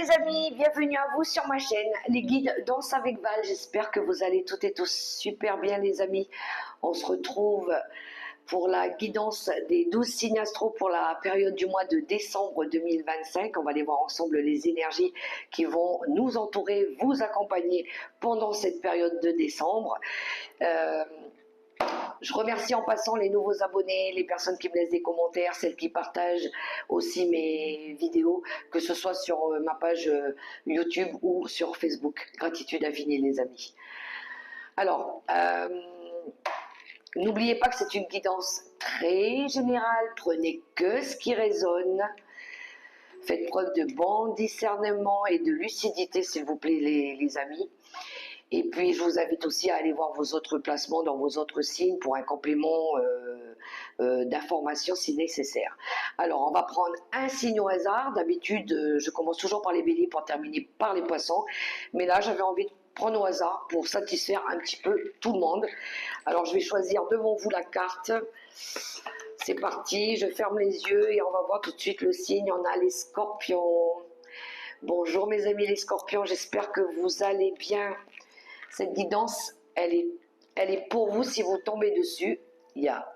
les amis, bienvenue à vous sur ma chaîne, les guides Danse avec Val. J'espère que vous allez toutes et tous super bien les amis. On se retrouve pour la guidance des 12 signes astro pour la période du mois de décembre 2025. On va aller voir ensemble les énergies qui vont nous entourer, vous accompagner pendant cette période de décembre. Je remercie en passant les nouveaux abonnés, les personnes qui me laissent des commentaires, celles qui partagent aussi mes vidéos, que ce soit sur ma page YouTube ou sur Facebook. Gratitude infinie les amis. Alors, n'oubliez pas que c'est une guidance très générale, prenez que ce qui résonne. Faites preuve de bon discernement et de lucidité s'il vous plaît les amis. Et puis, je vous invite aussi à aller voir vos autres placements dans vos autres signes pour un complément d'information si nécessaire. Alors, on va prendre un signe au hasard. D'habitude, je commence toujours par les béliers pour terminer par les poissons. Mais là, j'avais envie de prendre au hasard pour satisfaire un petit peu tout le monde. Alors, je vais choisir devant vous la carte. C'est parti, je ferme les yeux et on va voir tout de suite le signe. On a les scorpions. Bonjour mes amis les scorpions, j'espère que vous allez bien. Cette guidance, elle est pour vous si vous tombez dessus. Il y a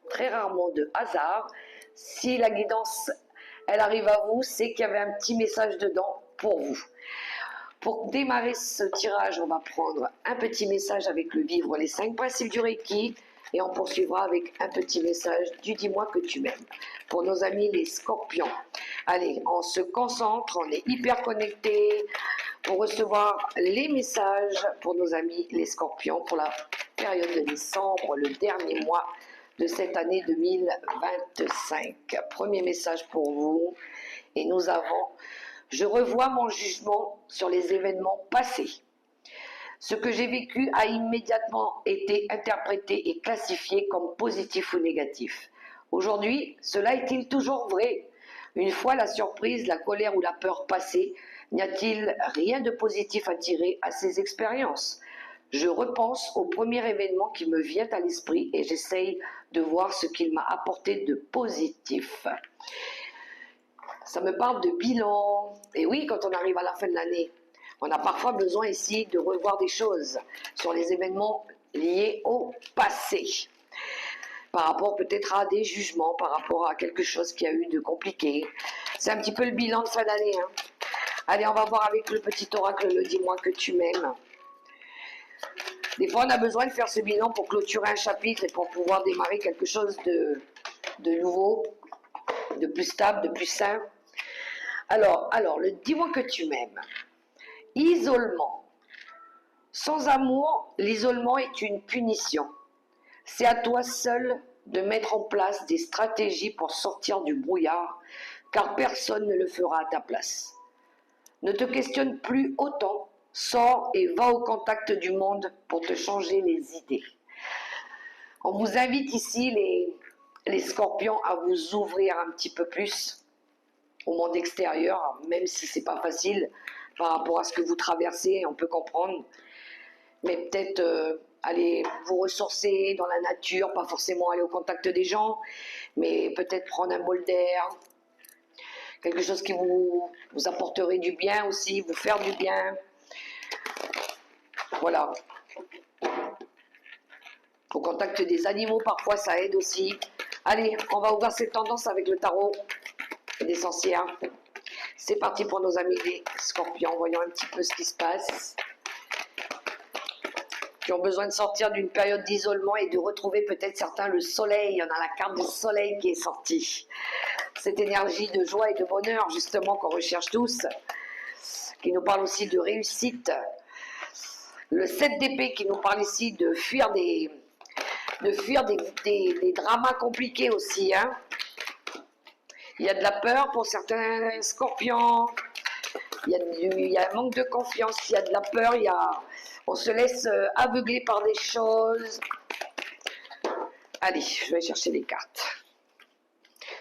très rarement de hasard. Si la guidance, elle arrive à vous, c'est qu'il y avait un petit message dedans pour vous. Pour démarrer ce tirage, on va prendre un petit message avec le vivre les 5 principes du Reiki. Et on poursuivra avec un petit message du dis-moi que tu m'aimes. Pour nos amis les scorpions. Allez, on se concentre, on est hyper connectés pour recevoir les messages pour nos amis les scorpions pour la période de décembre, le dernier mois de cette année 2025. Premier message pour vous. Et nous avons, je revois mon jugement sur les événements passés. Ce que j'ai vécu a immédiatement été interprété et classifié comme positif ou négatif. Aujourd'hui, cela est-il toujours vrai? Une fois la surprise, la colère ou la peur passée, n'y a-t-il rien de positif à tirer à ces expériences? Je repense au premier événement qui me vient à l'esprit et j'essaye de voir ce qu'il m'a apporté de positif. Ça me parle de bilan. Et oui, quand on arrive à la fin de l'année, on a parfois besoin ici de revoir des choses sur les événements liés au passé. Par rapport peut-être à des jugements, par rapport à quelque chose qui a eu de compliqué. C'est un petit peu le bilan de fin d'année. Hein. Allez, on va voir avec le petit oracle, le dis-moi que tu m'aimes. Des fois, on a besoin de faire ce bilan pour clôturer un chapitre et pour pouvoir démarrer quelque chose de nouveau, de plus stable, de plus sain. Alors, le dis-moi que tu m'aimes. Isolement. Sans amour, l'isolement est une punition. C'est à toi seul de mettre en place des stratégies pour sortir du brouillard, car personne ne le fera à ta place. Ne te questionne plus autant, sors et va au contact du monde pour te changer les idées. On vous invite ici, les scorpions, à vous ouvrir un petit peu plus au monde extérieur, même si c'est pas facile par rapport à ce que vous traversez, on peut comprendre, mais peut-être aller vous ressourcer dans la nature, pas forcément aller au contact des gens, mais peut-être prendre un bol d'air, quelque chose qui vous apporterait du bien aussi, vous faire du bien, voilà. Au contact des animaux, parfois ça aide aussi. Allez, on va ouvrir cette tendance avec le tarot des sorcières. C'est parti pour nos amis les scorpions. Voyons un petit peu ce qui se passe. Qui ont besoin de sortir d'une période d'isolement et de retrouver peut-être certains le soleil. On a la carte du soleil qui est sortie. Cette énergie de joie et de bonheur, justement, qu'on recherche tous. Qui nous parle aussi de réussite. Le 7 d'épée qui nous parle ici de fuir des dramas compliqués aussi, hein. Il y a de la peur pour certains scorpions, il y a un manque de confiance, il y a de la peur, on se laisse aveugler par des choses. Allez, je vais chercher les cartes.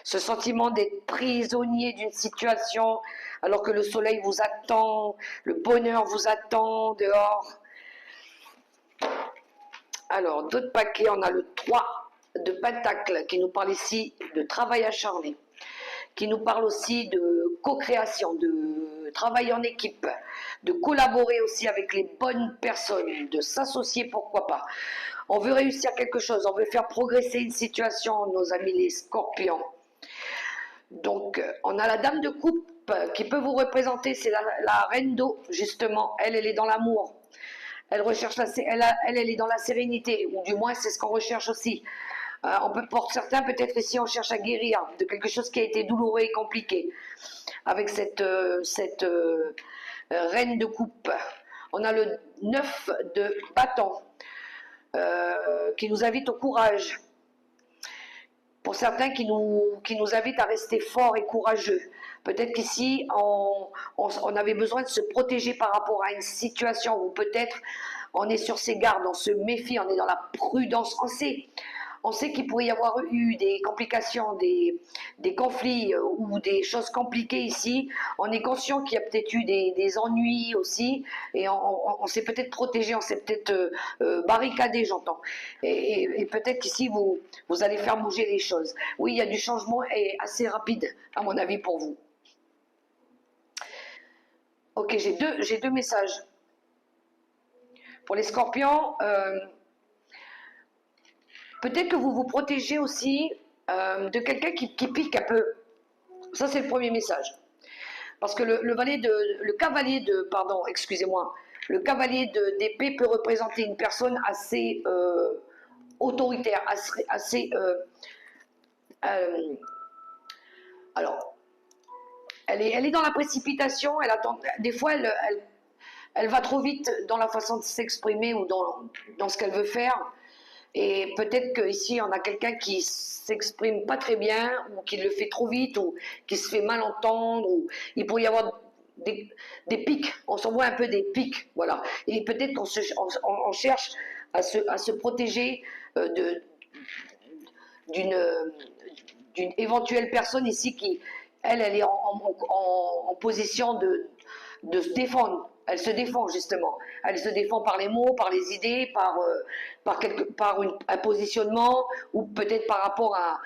Ce sentiment d'être prisonnier d'une situation alors que le soleil vous attend, le bonheur vous attend dehors. Alors, d'autres paquets, on a le 3 de Pentacle qui nous parle ici de travail acharné, qui nous parle aussi de co-création, de travailler en équipe, de collaborer aussi avec les bonnes personnes, de s'associer, pourquoi pas. On veut réussir quelque chose, on veut faire progresser une situation, nos amis les scorpions. Donc, on a la dame de coupe qui peut vous représenter, c'est la reine d'eau, justement. Elle est dans l'amour. Elle recherche elle est dans la sérénité, ou du moins c'est ce qu'on recherche aussi. Pour certains, peut-être ici, on cherche à guérir de quelque chose qui a été douloureux et compliqué. Avec cette reine de coupe. On a le 9 de bâton qui nous invite au courage. Pour certains qui nous invitent à rester forts et courageux. Peut-être qu'ici, on avait besoin de se protéger par rapport à une situation où peut-être on est sur ses gardes, on se méfie, on est dans la prudence. On sait qu'il pourrait y avoir eu des complications, des conflits ou des choses compliquées ici. On est conscient qu'il y a peut-être eu des ennuis aussi et on s'est peut-être protégé, on s'est peut-être barricadé, j'entends. Et peut-être qu'ici, vous allez faire bouger les choses. Oui, il y a du changement et assez rapide, à mon avis, pour vous. Ok, j'ai deux messages. Pour les scorpions, peut-être que vous vous protégez aussi de quelqu'un qui pique un peu. Ça, c'est le premier message. Parce que le cavalier d'épée peut représenter une personne assez autoritaire, assez alors, elle est dans la précipitation, elle attend, des fois, elle va trop vite dans la façon de s'exprimer ou dans ce qu'elle veut faire. Et peut-être qu'ici, on a quelqu'un qui s'exprime pas très bien, ou qui le fait trop vite, ou qui se fait mal entendre, ou il pourrait y avoir des pics. On s'envoie un peu des pics, voilà. Et peut-être qu'on cherche à se protéger d'une éventuelle personne ici qui, elle est en position de se défendre. Elle se défend justement. Elle se défend par les mots, par les idées, par un positionnement ou peut-être par rapport à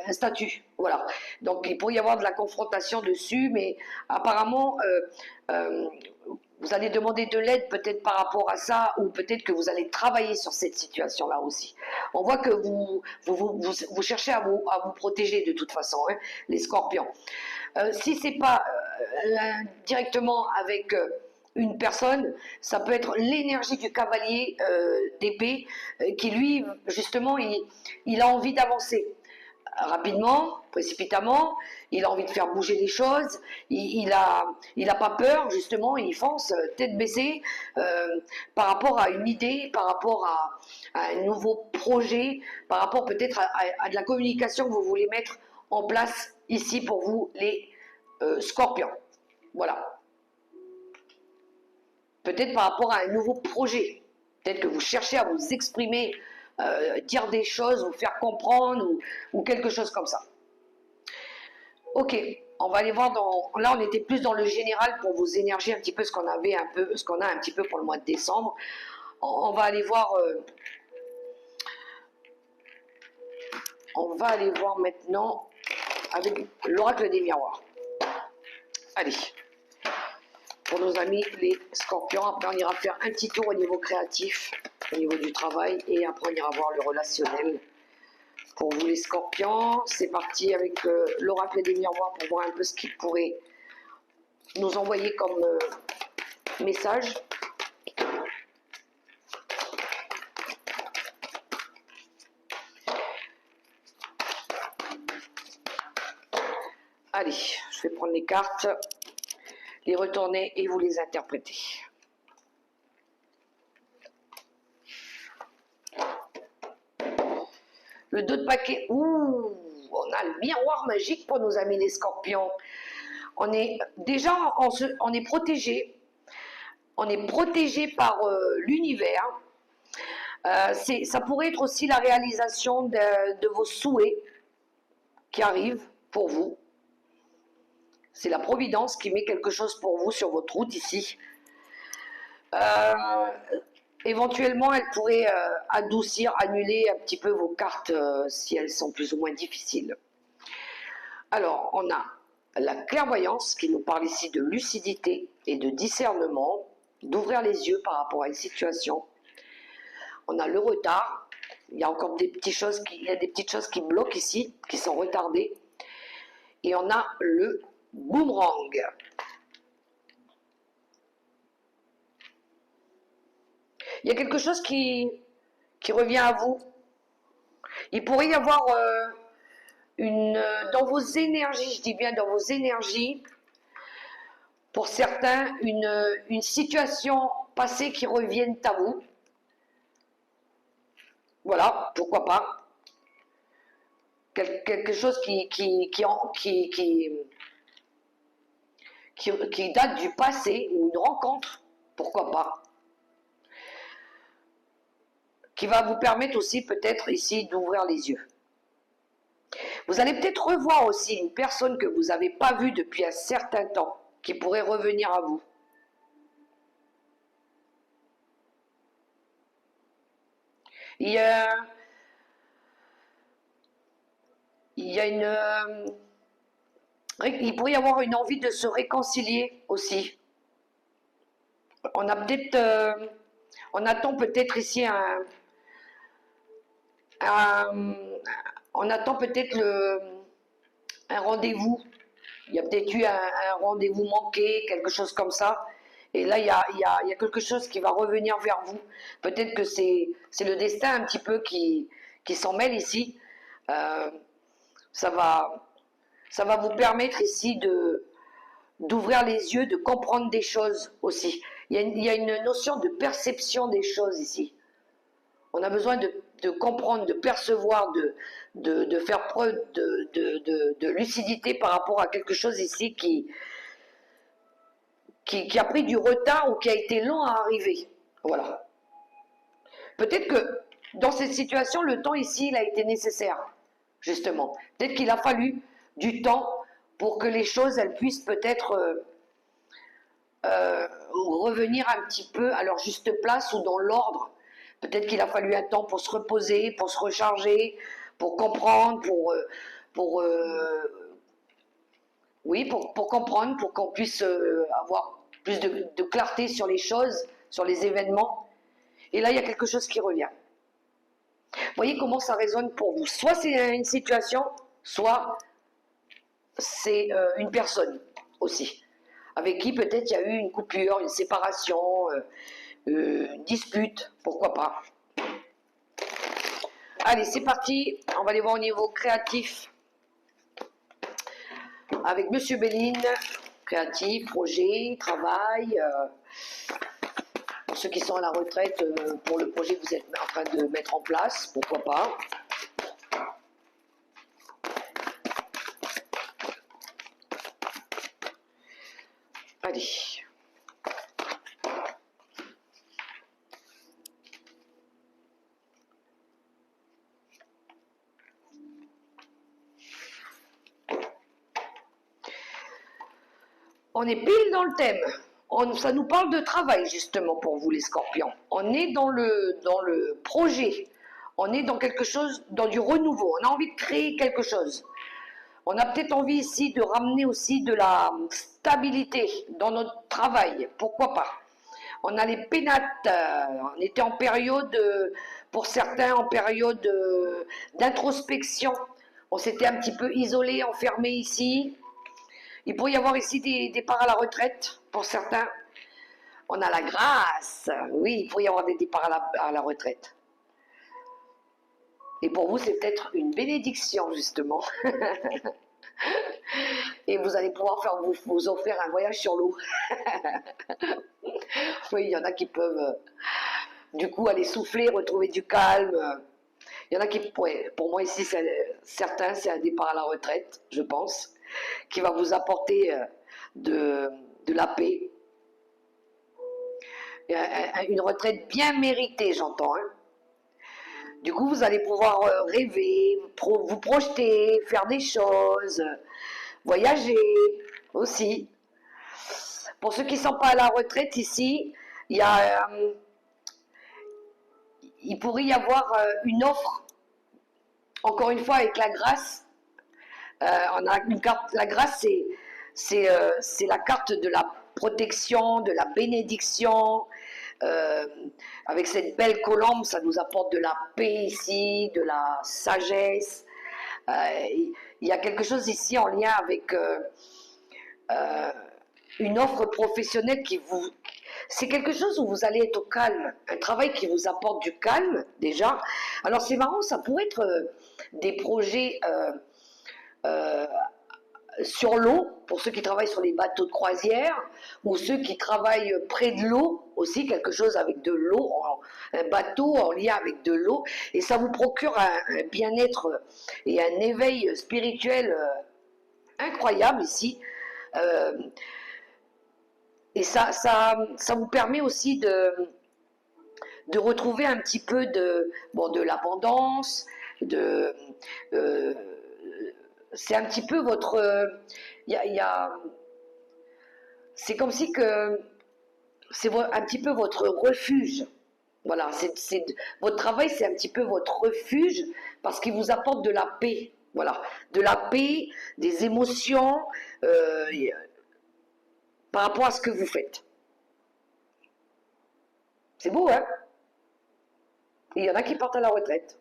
un statut. Voilà. Donc il pourrait y avoir de la confrontation dessus, mais apparemment vous allez demander de l'aide peut-être par rapport à ça, ou peut-être que vous allez travailler sur cette situation-là aussi. On voit que vous cherchez à vous protéger de toute façon, hein, les scorpions. Si c'est pas directement avec une personne, ça peut être l'énergie du cavalier d'épée qui lui, justement, il a envie d'avancer rapidement, précipitamment, il a envie de faire bouger les choses, il a pas peur, justement, il fonce tête baissée par rapport à une idée, par rapport à un nouveau projet, par rapport peut-être à de la communication que vous voulez mettre en place ici pour vous, les scorpions. Voilà. Peut-être par rapport à un nouveau projet. Peut-être que vous cherchez à vous exprimer, dire des choses, vous faire comprendre ou quelque chose comme ça. Ok, on va aller voir là on était plus dans le général pour vous énergier un petit peu ce qu'on a un petit peu pour le mois de décembre. On va aller voir maintenant avec l'oracle des miroirs. Allez, pour nos amis les scorpions, après on ira faire un petit tour au niveau créatif, au niveau du travail, et après on ira voir le relationnel. Pour vous les scorpions, c'est parti avec l'oracle des miroirs pour voir un peu ce qu'il pourrait nous envoyer comme message. Allez, je vais prendre les cartes, les retourner et vous les interpréter. Le 2 de paquet, on a le miroir magique pour nos amis les scorpions. On est déjà, on est protégé. On est protégé par l'univers. Ça pourrait être aussi la réalisation de vos souhaits qui arrivent pour vous. C'est la Providence qui met quelque chose pour vous sur votre route ici. Éventuellement, elle pourrait adoucir, annuler un petit peu vos cartes si elles sont plus ou moins difficiles. Alors, on a la clairvoyance qui nous parle ici de lucidité et de discernement, d'ouvrir les yeux par rapport à une situation. On a le retard, il y a encore des petites choses qui bloquent ici, qui sont retardées. Et on a le boomerang. Il y a quelque chose qui revient à vous. Il pourrait y avoir dans vos énergies, je dis bien dans vos énergies, pour certains, une situation passée qui revienne à vous. Voilà, pourquoi pas. Quelque chose qui date du passé, ou une rencontre, pourquoi pas. Qui va vous permettre aussi peut-être ici d'ouvrir les yeux. Vous allez peut-être revoir aussi une personne que vous n'avez pas vue depuis un certain temps, qui pourrait revenir à vous. Il y a il pourrait y avoir une envie de se réconcilier aussi. On attend peut-être ici on attend peut-être un rendez-vous. Il y a peut-être eu un rendez-vous manqué, quelque chose comme ça. Et là, il y a quelque chose qui va revenir vers vous. Peut-être que c'est le destin un petit peu qui s'en mêle ici. Ça va vous permettre ici d'ouvrir les yeux, de comprendre des choses aussi. Il y a une notion de perception des choses ici. On a besoin de comprendre, de percevoir, de faire preuve de lucidité par rapport à quelque chose ici qui a pris du retard ou qui a été long à arriver. Voilà. Peut-être que dans cette situation, le temps ici, il a été nécessaire, justement. Peut-être qu'il a fallu du temps pour que les choses, elles puissent peut-être revenir un petit peu à leur juste place ou dans l'ordre. Peut-être qu'il a fallu un temps pour se reposer, pour se recharger, pour comprendre, pour comprendre, pour qu'on puisse avoir plus de clarté sur les choses, sur les événements. Et là, il y a quelque chose qui revient. Vous voyez comment ça résonne pour vous. Soit c'est une situation, soit c'est une personne aussi, avec qui peut-être il y a eu une coupure, une séparation, une dispute, pourquoi pas. Allez, c'est parti, on va aller voir au niveau créatif avec Monsieur Béline, créatif, projet, travail, pour ceux qui sont à la retraite, pour le projet que vous êtes en train de mettre en place, pourquoi pas. Allez. On est pile dans le thème. Ça nous parle de travail justement pour vous les scorpions. On est dans le projet. On est dans quelque chose, dans du renouveau. On a envie de créer quelque chose. On a peut-être envie ici de ramener aussi de la stabilité dans notre travail. Pourquoi pas? On a les pénates. On était en période, pour certains, en période d'introspection. On s'était un petit peu isolé, enfermé ici. Il pourrait y avoir ici des départs à la retraite pour certains. On a la grâce. Oui, il pourrait y avoir des départs à la retraite. Et pour vous, c'est peut-être une bénédiction, justement. Et vous allez pouvoir vous offrir un voyage sur l'eau. Oui, il y en a qui peuvent, du coup, aller souffler, retrouver du calme. Il y en a qui, pour moi ici, certains, c'est un départ à la retraite, je pense, qui va vous apporter de la paix. Une retraite bien méritée, j'entends. Hein. Du coup, vous allez pouvoir rêver, vous projeter, faire des choses, voyager aussi. Pour ceux qui ne sont pas à la retraite ici, il pourrait y avoir une offre, encore une fois avec la grâce. On a une carte, la grâce, c'est la carte de la protection, de la bénédiction. Euh, Avec cette belle colombe, ça nous apporte de la paix ici, de la sagesse. Il y a quelque chose ici en lien avec euh, une offre professionnelle qui vous... C'est quelque chose où vous allez être au calme, un travail qui vous apporte du calme déjà. Alors c'est marrant, ça pourrait être des projets euh, sur l'eau, pour ceux qui travaillent sur les bateaux de croisière, ou ceux qui travaillent près de l'eau, aussi quelque chose avec de l'eau, un bateau en lien avec de l'eau, et ça vous procure un bien-être et un éveil spirituel incroyable ici. Euh, et ça vous permet aussi de retrouver un petit peu de l'abondance, euh, c'est un petit peu votre... c'est comme si que c'est un petit peu votre refuge. Voilà, votre travail, c'est un petit peu votre refuge parce qu'il vous apporte de la paix. Voilà, de la paix, des émotions euh, par rapport à ce que vous faites. C'est beau, hein? Il y en a qui partent à la retraite.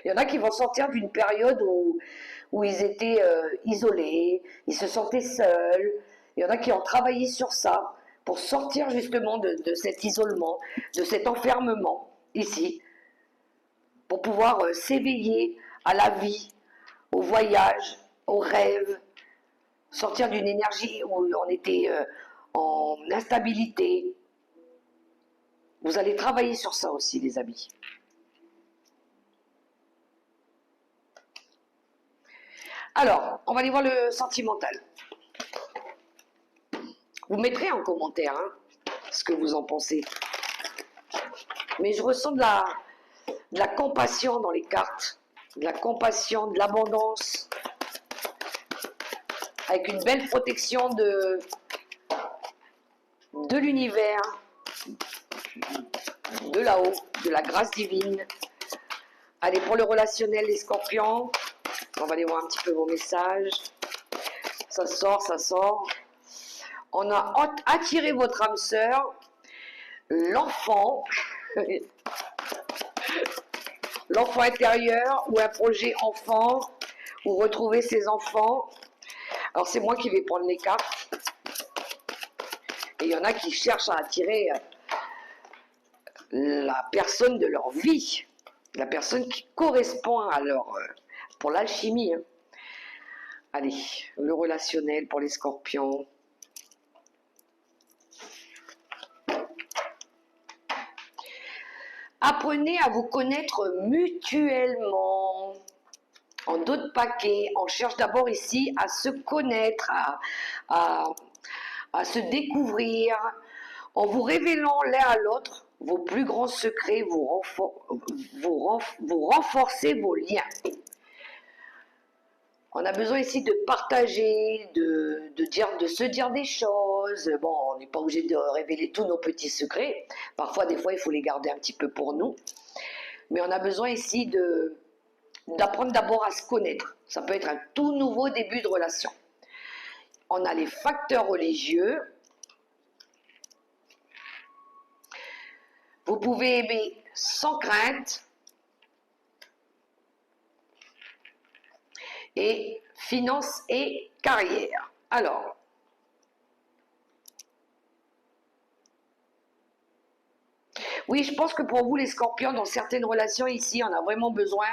Il y en a qui vont sortir d'une période où ils étaient isolés, ils se sentaient seuls. Il y en a qui ont travaillé sur ça pour sortir justement de cet isolement, de cet enfermement ici, pour pouvoir s'éveiller à la vie, au voyage, aux rêves, sortir d'une énergie où on était en instabilité. Vous allez travailler sur ça aussi, les amis. Alors, on va aller voir le sentimental. Vous mettrez en commentaire ce que vous en pensez. Mais je ressens de la compassion dans les cartes, de la compassion, de l'abondance, avec une belle protection de l'univers, de là-haut, de la grâce divine. Allez, pour le relationnel, les scorpions, on va aller voir un petit peu vos messages. Ça sort, ça sort. On a attiré votre âme sœur, l'enfant, l'enfant intérieur ou un projet enfant, ou retrouver ses enfants. Alors c'est moi qui vais prendre les cartes. Et il y en a qui cherchent à attirer la personne de leur vie, la personne qui correspond à leur... pour l'alchimie. Allez, le relationnel pour les scorpions. Apprenez à vous connaître mutuellement. En d'autres paquets, on cherche d'abord ici à se connaître, à se découvrir, en vous révélant l'un à l'autre vos plus grands secrets, vous renforcez vos liens. On a besoin ici de partager, de se dire des choses. Bon, on n'est pas obligé de révéler tous nos petits secrets. Parfois, des fois, il faut les garder un petit peu pour nous. Mais on a besoin ici d'apprendre d'abord à se connaître. Ça peut être un tout nouveau début de relation. On a les facteurs religieux. Vous pouvez aimer sans crainte. Et finances et carrière. Alors, oui, je pense que pour vous, les scorpions, dans certaines relations ici, on a vraiment besoin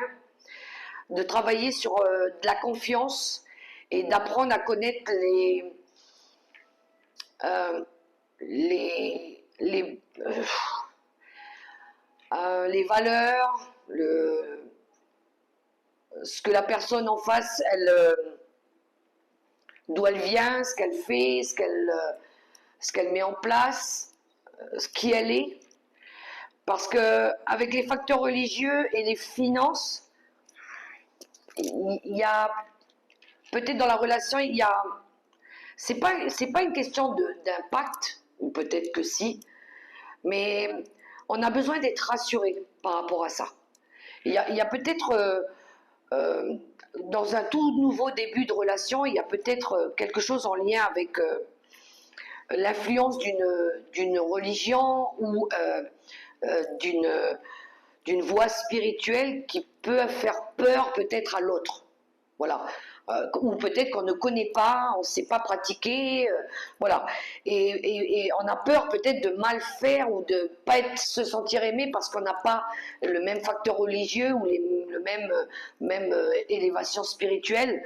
de travailler sur de la confiance et d'apprendre à connaître les valeurs, ce que la personne en face, d'où elle vient, ce qu'elle fait, ce qu'elle met en place, qui elle est. Parce que avec les facteurs religieux et les finances, il y a peut-être dans la relation, c'est pas une question d'impact, ou peut-être que si, mais on a besoin d'être rassuré par rapport à ça. Il y a peut-être dans un tout nouveau début de relation, il y a peut-être quelque chose en lien avec l'influence d'une religion ou d'une d'une voie spirituelle qui peut faire peur peut-être à l'autre. Voilà. Ou peut-être qu'on ne connaît pas, on ne sait pas pratiquer, voilà. Et on a peur peut-être de mal faire ou de pas se sentir aimé parce qu'on n'a pas le même facteur religieux ou le même élévation spirituelle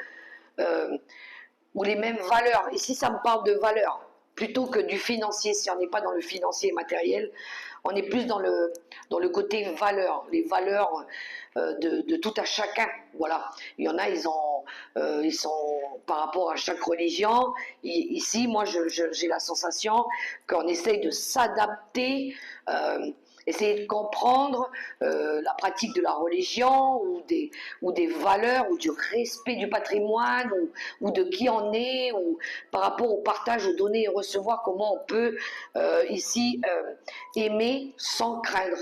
ou les mêmes valeurs. Ici, ça me parle de valeurs plutôt que du financier. Si on n'est pas dans le financier matériel, on est plus dans le côté valeurs, les valeurs de tout à chacun. Voilà. Il y en a, ils sont par rapport à chaque religion. Ici, moi, j'ai la sensation qu'on essaye de s'adapter. Essayer de comprendre la pratique de la religion ou des valeurs ou du respect du patrimoine ou de qui on est ou par rapport au partage, au donner et recevoir, comment on peut ici aimer sans craindre.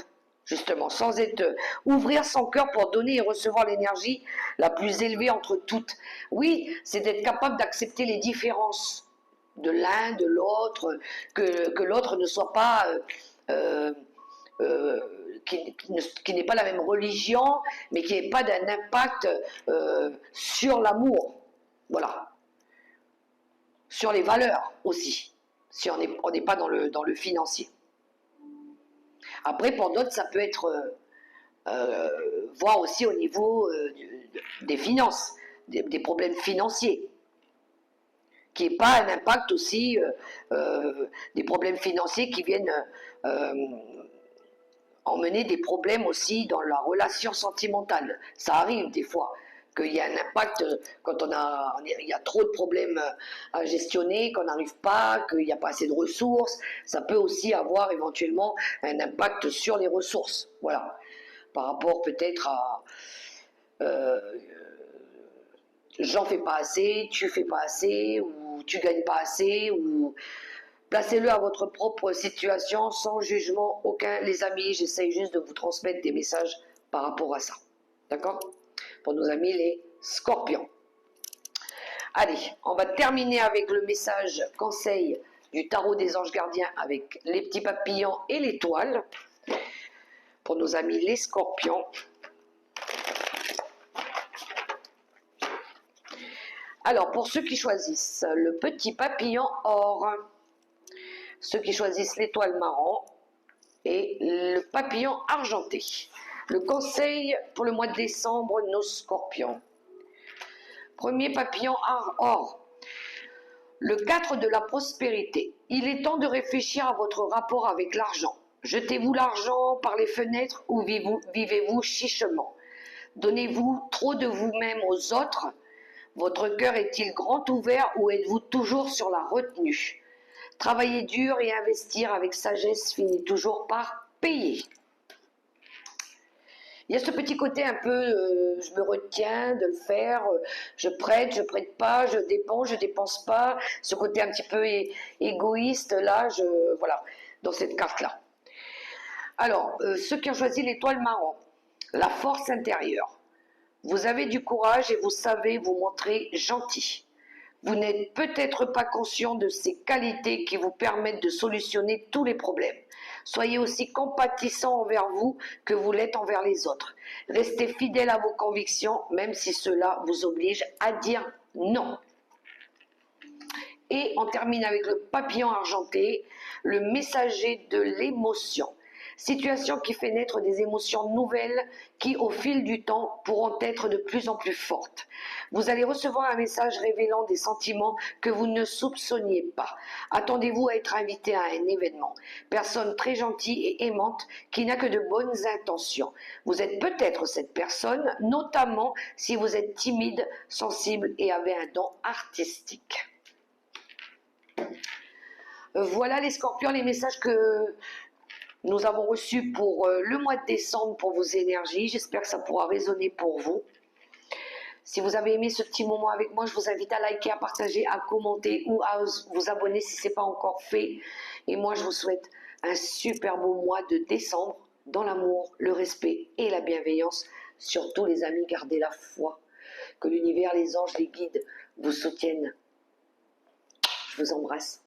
Justement, sans être ouvrir son cœur pour donner et recevoir l'énergie la plus élevée entre toutes. Oui, c'est d'être capable d'accepter les différences de l'un, de l'autre, que l'autre ne soit pas euh, qui n'ait pas la même religion, mais qui n'ait pas d'un impact sur l'amour, voilà, sur les valeurs aussi, si on n'est pas dans le financier. Après, pour d'autres, ça peut être voir aussi au niveau des finances, des problèmes financiers, qui n'ait pas un impact aussi des problèmes financiers qui viennent emmener des problèmes aussi dans la relation sentimentale. Ça arrive des fois qu'il y a un impact quand il y a trop de problèmes à gestionner, qu'on n'arrive pas, qu'il n'y a pas assez de ressources. Ça peut aussi avoir éventuellement un impact sur les ressources. Voilà. Par rapport peut-être à j'en fais pas assez, tu fais pas assez, ou tu gagnes pas assez, ou placez-le à votre propre situation, sans jugement aucun. Les amis, j'essaye juste de vous transmettre des messages par rapport à ça. D'accord? Pour nos amis les scorpions. Allez, on va terminer avec le message conseil du tarot des anges gardiens avec les petits papillons et l'étoile. Pour nos amis les scorpions. Alors, pour ceux qui choisissent le petit papillon or, ceux qui choisissent l'étoile marron et le papillon argenté. Le conseil pour le mois de décembre, nos scorpions. Premier papillon or, le 4 de la prospérité. Il est temps de réfléchir à votre rapport avec l'argent. Jetez-vous l'argent par les fenêtres ou vivez-vous chichement? Donnez-vous trop de vous-même aux autres? Votre cœur est-il grand ouvert ou êtes-vous toujours sur la retenue? Travailler dur et investir avec sagesse finit toujours par payer. Il y a ce petit côté un peu, je me retiens de le faire, je prête pas, je dépense pas, ce côté un petit peu égoïste, là, voilà, dans cette carte-là. Alors, ceux qui ont choisi l'étoile marron, la force intérieure. Vous avez du courage et vous savez vous montrer gentil. Vous n'êtes peut-être pas conscient de ces qualités qui vous permettent de solutionner tous les problèmes. Soyez aussi compatissant envers vous que vous l'êtes envers les autres. Restez fidèle à vos convictions, même si cela vous oblige à dire non. Et on termine avec le papillon argenté, le messager de l'émotion. Situation qui fait naître des émotions nouvelles qui, au fil du temps, pourront être de plus en plus fortes. Vous allez recevoir un message révélant des sentiments que vous ne soupçonniez pas. Attendez-vous à être invité à un événement. Personne très gentille et aimante qui n'a que de bonnes intentions. Vous êtes peut-être cette personne, notamment si vous êtes timide, sensible et avez un don artistique. Voilà les scorpions, les messages que nous avons reçus pour le mois de décembre pour vos énergies. J'espère que ça pourra résonner pour vous. Si vous avez aimé ce petit moment avec moi, je vous invite à liker, à partager, à commenter ou à vous abonner si ce n'est pas encore fait. Et moi, je vous souhaite un super beau mois de décembre dans l'amour, le respect et la bienveillance. Surtout les amis, gardez la foi. Que l'univers, les anges, les guides vous soutiennent. Je vous embrasse.